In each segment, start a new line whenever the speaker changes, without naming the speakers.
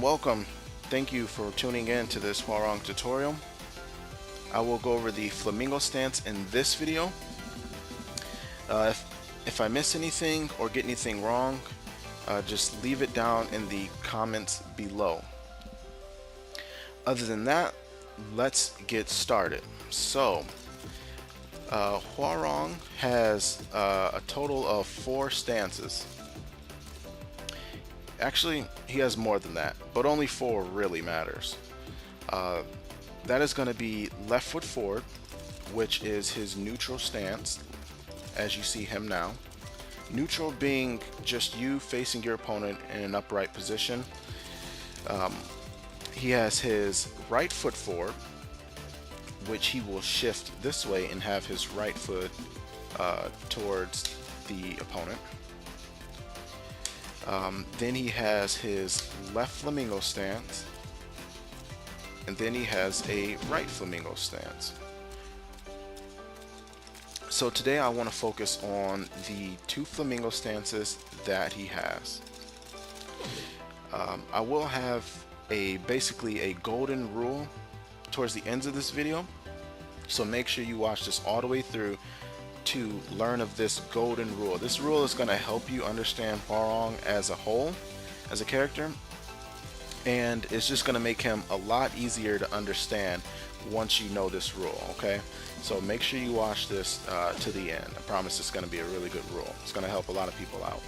welcome. Thank you for tuning in to this Hwoarang tutorial. I will go over the Flamingo stance in this video. If I miss anything or get anything wrong, just leave it down in the comments below. Other than that, let's get started. So, Hwoarang has a total of 4 stances. Actually, he has more than that, but only 4 really matters. That is going to be left foot forward, which is his neutral stance, as you see him now. Neutral being just you facing your opponent in an upright position. He has his right foot forward, which he will shift this way and have his right foot towards the opponent. Then he has his left flamingo stance, and then he has a right flamingo stance. So today I want to focus on the 2 flamingo stances that he has. I will have basically a golden rule towards the ends of this video, so make sure you watch this all the way through to learn of this golden rule. This rule is going to help you understand Hwoarang as a whole, as a character, and it's just going to make him a lot easier to understand once you know this rule, okay? So make sure you watch this to the end. I promise it's going to be a really good rule. It's going to help a lot of people out.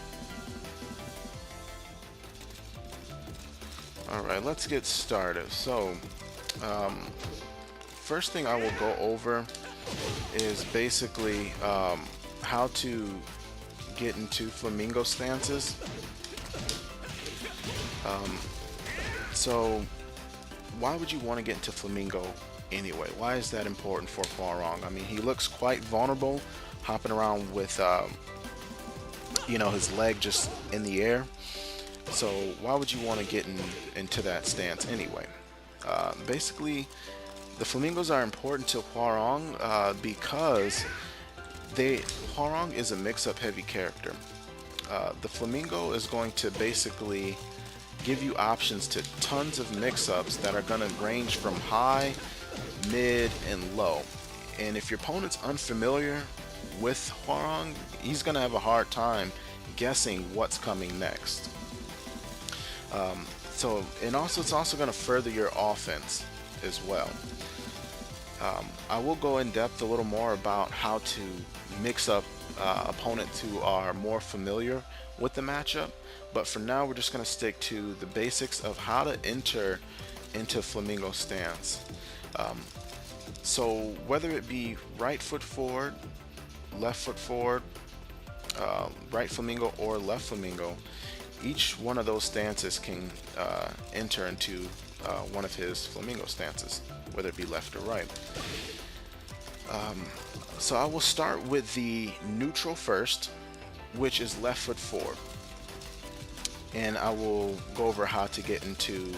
Alright, let's get started. So, first thing I will go over is basically how to get into flamingo stances. So why would you want to get into flamingo anyway? Why is that important for Hwoarang? I mean, he looks quite vulnerable hopping around with his leg just in the air. So why would you want to get into that stance anyway? Basically, the flamingos are important to Hwoarang because Hwoarang is a mix-up heavy character. The flamingo is going to basically give you options to tons of mix-ups that are going to range from high, mid, and low. And if your opponent's unfamiliar with Hwoarang, he's going to have a hard time guessing what's coming next. It's also going to further your offense as well. I will go in depth a little more about how to mix up opponents who are more familiar with the matchup, but for now we're just going to stick to the basics of how to enter into flamingo stance. So whether it be right foot forward, left foot forward, right flamingo or left flamingo, each one of those stances can enter into one of his flamingo stances, whether it be left or right. So I will start with the neutral first, which is left foot forward, and I will go over how to get into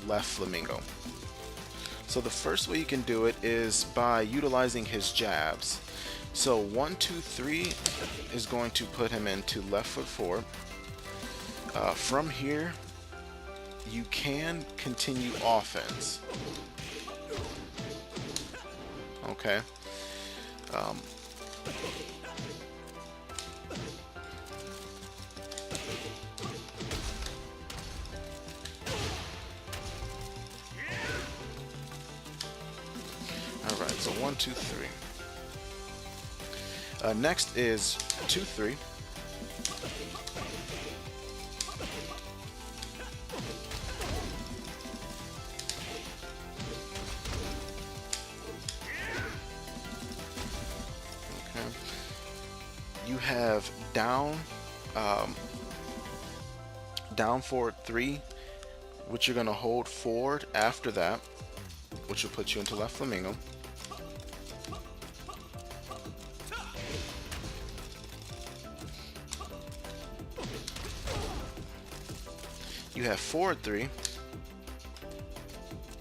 left flamingo. So the first way you can do it is by utilizing his jabs. So 1, 2, 3 is going to put him into left foot forward. From here, you can continue offense. Okay. Alright, so 1, 2, 3. Next is 2, 3. You have down forward 3, which you're going to hold forward after that, which will put you into left flamingo. You have forward 3,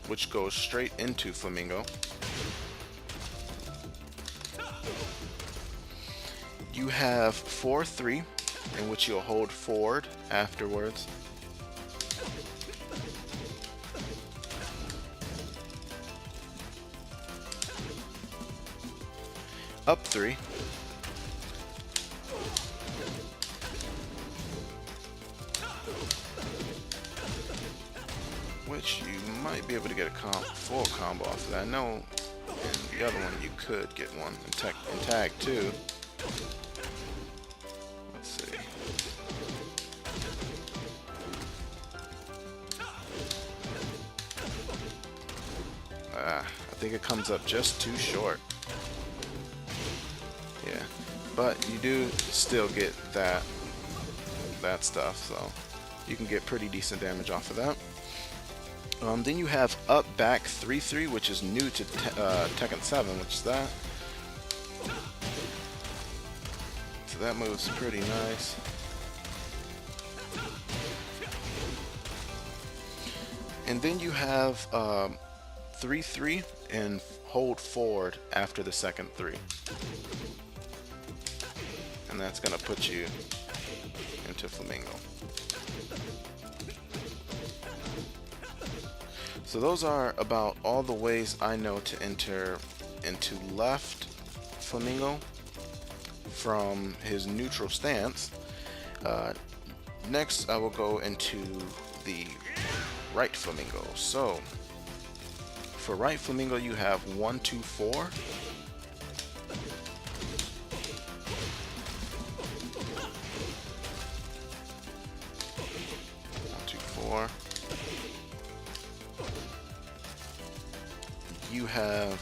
which goes straight into flamingo. You have 4-3, in which you'll hold forward afterwards. up 3. Which you might be able to get a full combo off of that. I know in the other one you could get one in tag too. Let's see. I think it comes up just too short. Yeah, but you do still get that stuff, so you can get pretty decent damage off of that. Then you have up back 3-3, which is new to Tekken 7, which is that. So that move's pretty nice. And then you have 3-3 and hold forward after the second 3. And that's gonna put you into Flamingo. So those are about all the ways I know to enter into left Flamingo from his neutral stance. Next I will go into the right Flamingo. So for right Flamingo you have 1, 2, 4. 1, 2, 4. You have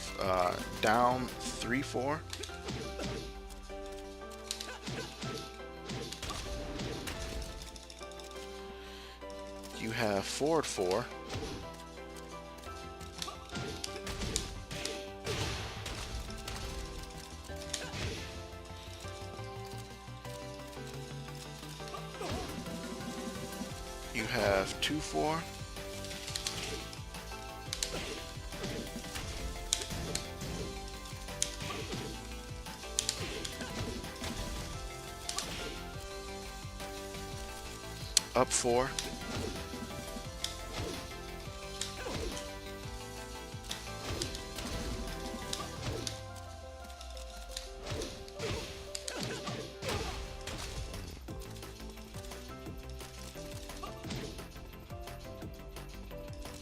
down 3, 4. You have forward 4. You have 2, 4. Up 4.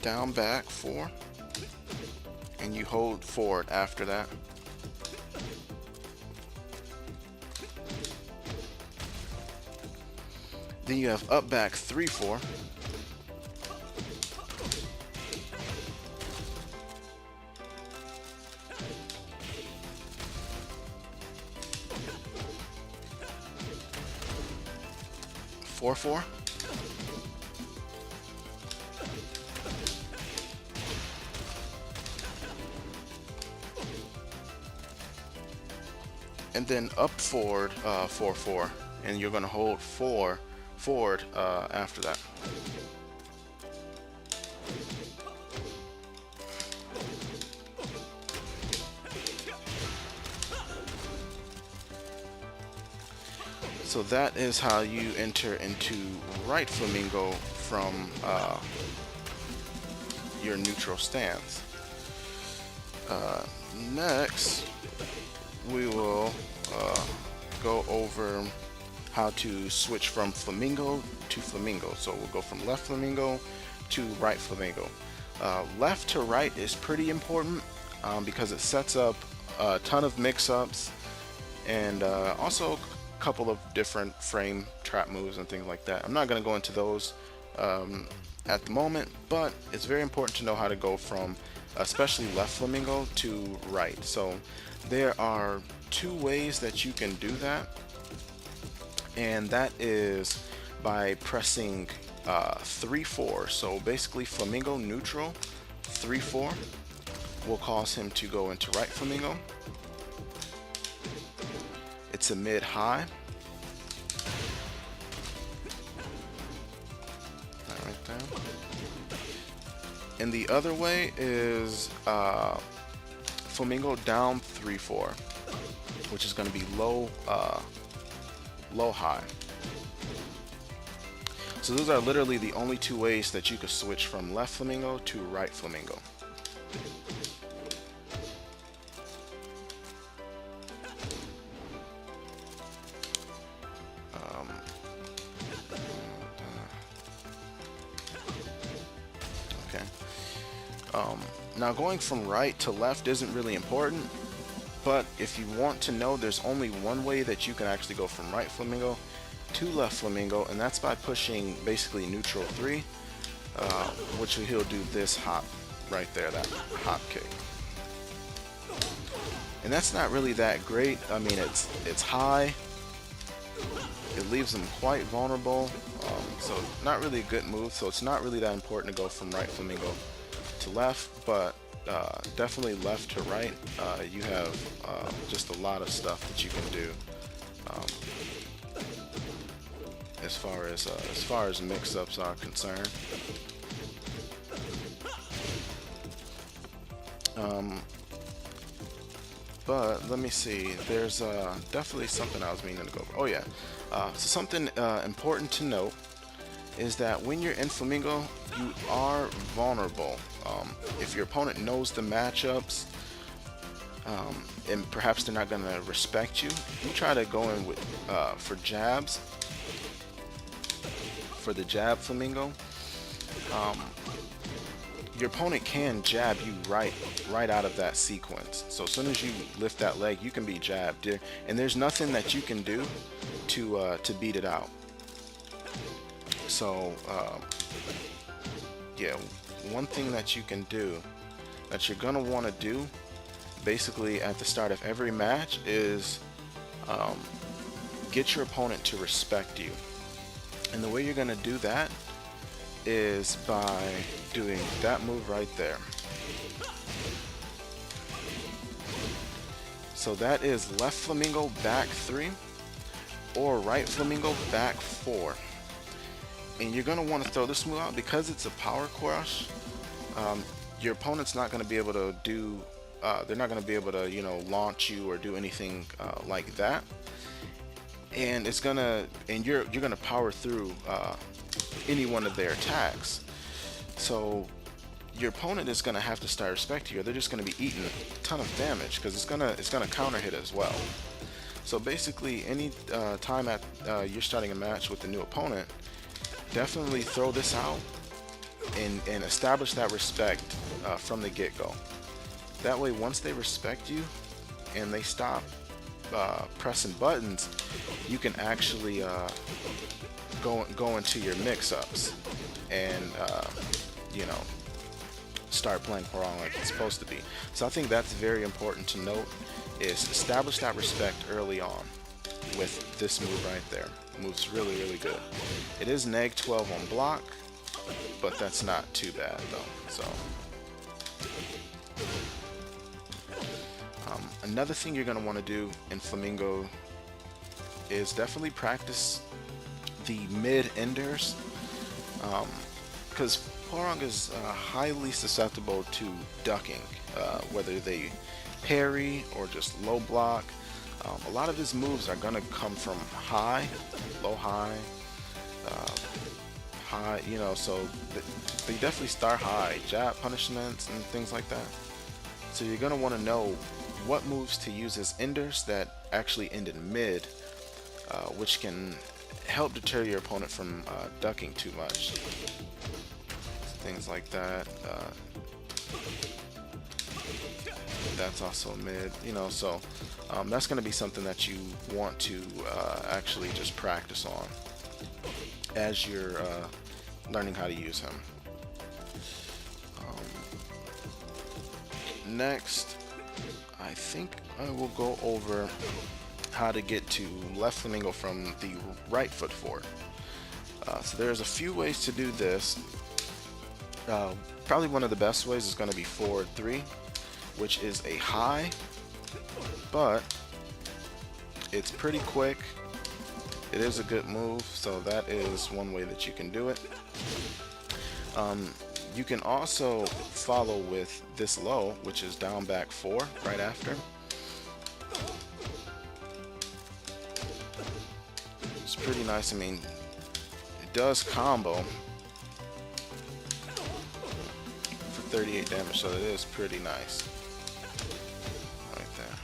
Down back 4. And you hold forward after that. Then you have up back 3, 4. Four, 4. And then up forward 4, 4. And you're going to hold 4 forward after that. So that is how you enter into right Flamingo from your neutral stance. Next, we will go over how to switch from Flamingo to Flamingo. So we'll go from left Flamingo to right Flamingo. Left to right is pretty important because it sets up a ton of mix-ups and also a couple of different frame trap moves and things like that. I'm not going to go into those at the moment, but it's very important to know how to go from especially left Flamingo to right. So there are 2 ways that you can do that, and that is by pressing 3, 4. So basically Flamingo neutral 3, 4 will cause him to go into right Flamingo. It's a mid high. That right there. And the other way is Flamingo down 3, 4, which is going to be low high. So those are literally the only 2 ways that you could switch from left Flamingo to right Flamingo. Now going from right to left isn't really important, but if you want to know, there's only one way that you can actually go from right Flamingo to left Flamingo, and that's by pushing basically neutral 3, which he'll do this hop right there, that hop kick. And that's not really that great. I mean, it's high. It leaves them quite vulnerable, so not really a good move. So it's not really that important to go from right Flamingo to left, but definitely left to right. You have just a lot of stuff that you can do as far as mix-ups are concerned. But let me see, there's definitely something I was meaning to go over. Oh yeah, so something important to note is that when you're in Flamingo, you are vulnerable. If your opponent knows the matchups, and perhaps they're not going to respect you, you try to go in with for jabs, for the jab Flamingo. Your opponent can jab you right out of that sequence. So as soon as you lift that leg, you can be jabbed, and there's nothing that you can do to beat it out. So yeah, one thing that you can do, that you're gonna want to do basically at the start of every match, is get your opponent to respect you. And the way you're gonna do that is by doing that move right there. So that is left Flamingo back 3 or right Flamingo back 4. And you're going to want to throw this move out because it's a power crush. Your opponent's not going to be able to do, they're not going to be able to, you know, launch you or do anything like that. And it's going to, and you're going to power through any one of their attacks. So your opponent is going to have to start respecting you, or they're just going to be eating a ton of damage because it's gonna counter hit as well. So basically, any time you're starting a match with a new opponent, definitely throw this out and establish that respect from the get-go. That way, once they respect you and they stop pressing buttons, you can actually go into your mix-ups and you know, start playing Hwoarang like it's supposed to be. So I think that's very important to note, is establish that respect early on with this move right there. The move's really, really good. It is neg 12 on block, but that's not too bad though. So another thing you're going to want to do in Flamingo is definitely practice the mid-enders, because Hwoarang is highly susceptible to ducking, whether they parry or just low block. A lot of his moves are going to come from high, low high, high, you know, so they definitely start high, jab punishments and things like that. So you're going to want to know what moves to use as enders that actually end in mid, which can help deter your opponent from ducking too much. Things like that. That's also mid, you know, so that's going to be something that you want to actually just practice on as you're learning how to use him. Next, I think I will go over how to get to left Flamingo from the right foot forward. So there's a few ways to do this. Probably one of the best ways is going to be forward 3, which is a high, but it's pretty quick. It is a good move, so that is one way that you can do it. You can also follow with this low, which is down back 4 right after. It's pretty nice. I mean, it does combo for 38 damage, so it is pretty nice right there.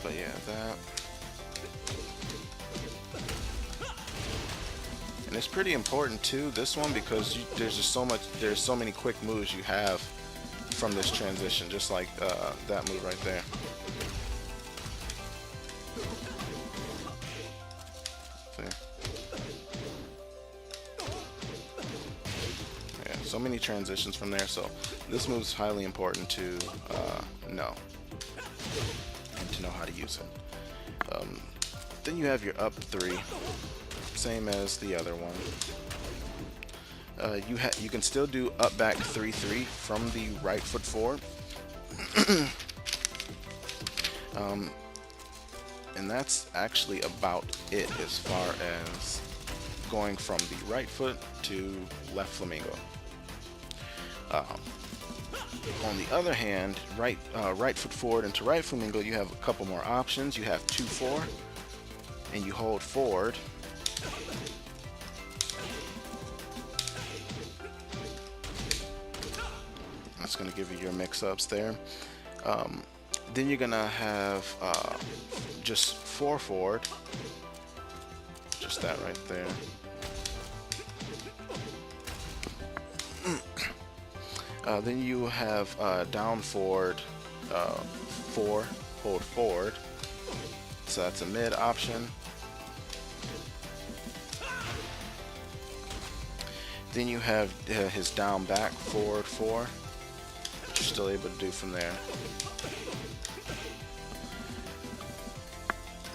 But yeah, that. And it's pretty important too, this one, because there's just there's so many quick moves you have from this transition, just like that move right there. Yeah, so many transitions from there, so this move is highly important to know, and to know how to use it. Then you have your up 3, same as the other one. You can still do up back 3-3 from the right foot forward. And that's actually about it as far as going from the right foot to left flamingo. On the other hand, right foot forward into right flamingo, you have a couple more options. You have 2-4, and you hold forward. That's going to give you your mix-ups there. Then you're going to have just 4 forward. Just that right there. Then you have down forward 4, hold forward. So that's a mid option. Then you have his down back forward 4, which you're still able to do from there.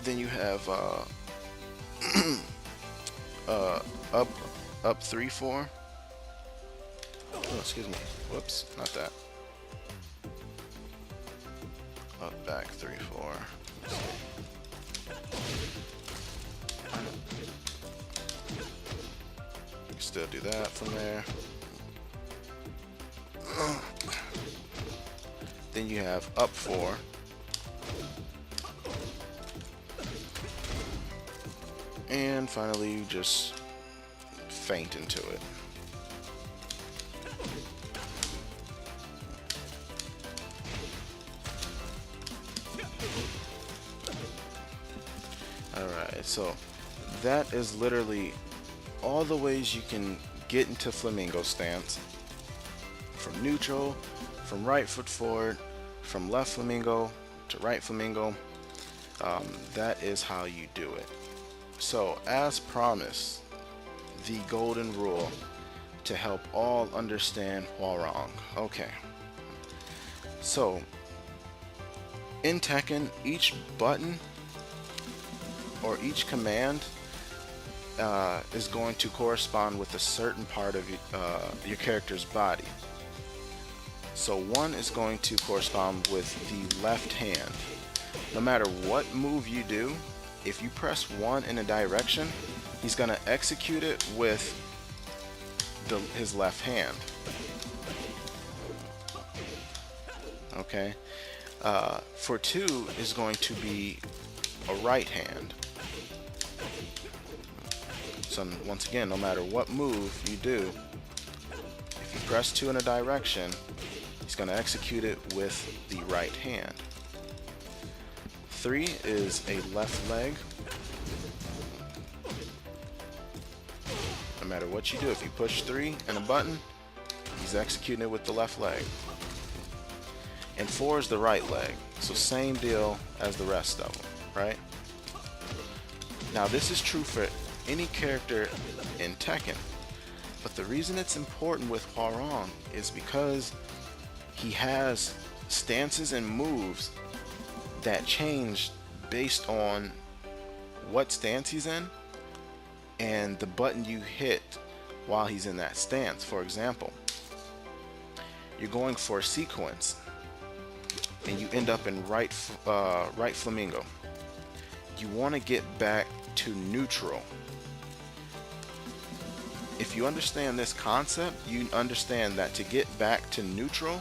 Then you have up 3-4. Oh, excuse me. Whoops, not that. Up back 3-4. You still do that from there. Then you have up 4. And finally, you just feint into it. Alright, so that is literally all the ways you can get into Flamingo stance. From neutral, from right foot forward, from left flamingo to right flamingo. That is how you do it. So, as promised, the golden rule to help all understand Hwoarang. Okay. So, in Tekken, each button or each command is going to correspond with a certain part of your character's body. So 1 is going to correspond with the left hand. No matter what move you do, if you press 1 in a direction, he's going to execute it with his left hand. Okay. For 2 is going to be a right hand. So once again, no matter what move you do, if you press 2 in a direction, he's going to execute it with the right hand. 3 is a left leg. No matter what you do, if you push 3 and a button, he's executing it with the left leg. And 4 is the right leg. So same deal as the rest of them, right? Now this is true for any character in Tekken, but the reason it's important with Hwoarang is because he has stances and moves that change based on what stance he's in and the button you hit while he's in that stance. For example, you're going for a sequence and you end up in right flamingo. You want to get back to neutral. If you understand this concept, you understand that to get back to neutral,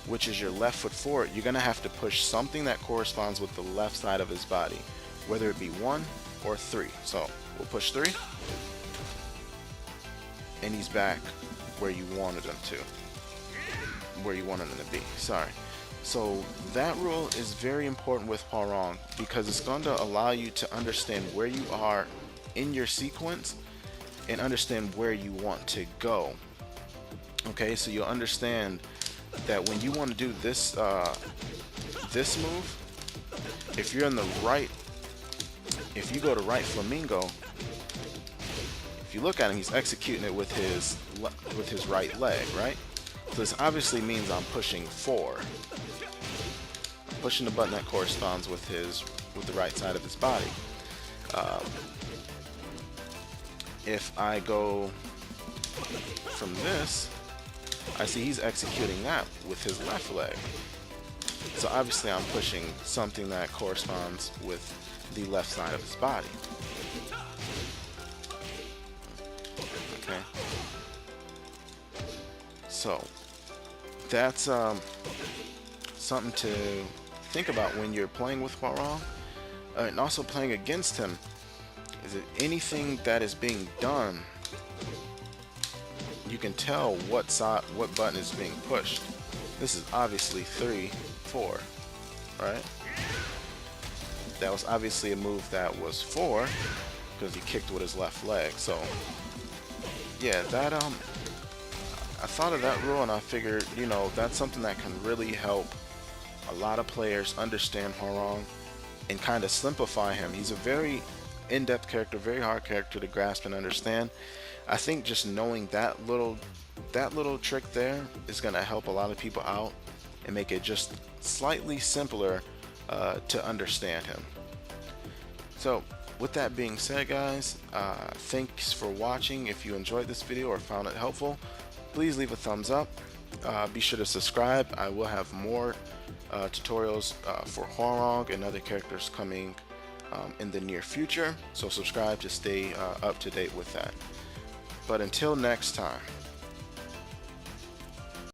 which is your left foot forward, you're going to have to push something that corresponds with the left side of his body, whether it be 1 or 3. So we'll push 3, and he's back where you wanted him to, sorry. So that rule is very important with Hwoarang because it's going to allow you to understand where you are in your sequence and understand where you want to go. Okay, so you'll understand that when you want to do this this move, if you're in the right, if you go to right Flamingo, if you look at him, he's executing it with his right leg, right? So this obviously means I'm pushing 4. I'm pushing the button that corresponds with the right side of his body. If I go from this, I see he's executing that with his left leg. So obviously I'm pushing something that corresponds with the left side of his body. Okay. So that's something to think about when you're playing with Hwoarang, and also playing against him. Is it anything that is being done? You can tell what button is being pushed. This is obviously 3, 4, right? That was obviously a move that was 4 because he kicked with his left leg. So yeah, that I thought of that rule and I figured, you know, that's something that can really help a lot of players understand Hwoarang and kind of simplify him. He's a very in-depth character, very hard character to grasp and understand. I think just knowing that little trick there is going to help a lot of people out and make it just slightly simpler to understand him. So with that being said, guys, thanks for watching. If you enjoyed this video or found it helpful, please leave a thumbs up. Be sure to subscribe. I will have more tutorials for Hwoarang and other characters coming in the near future, so subscribe to stay up to date with that. But until next time.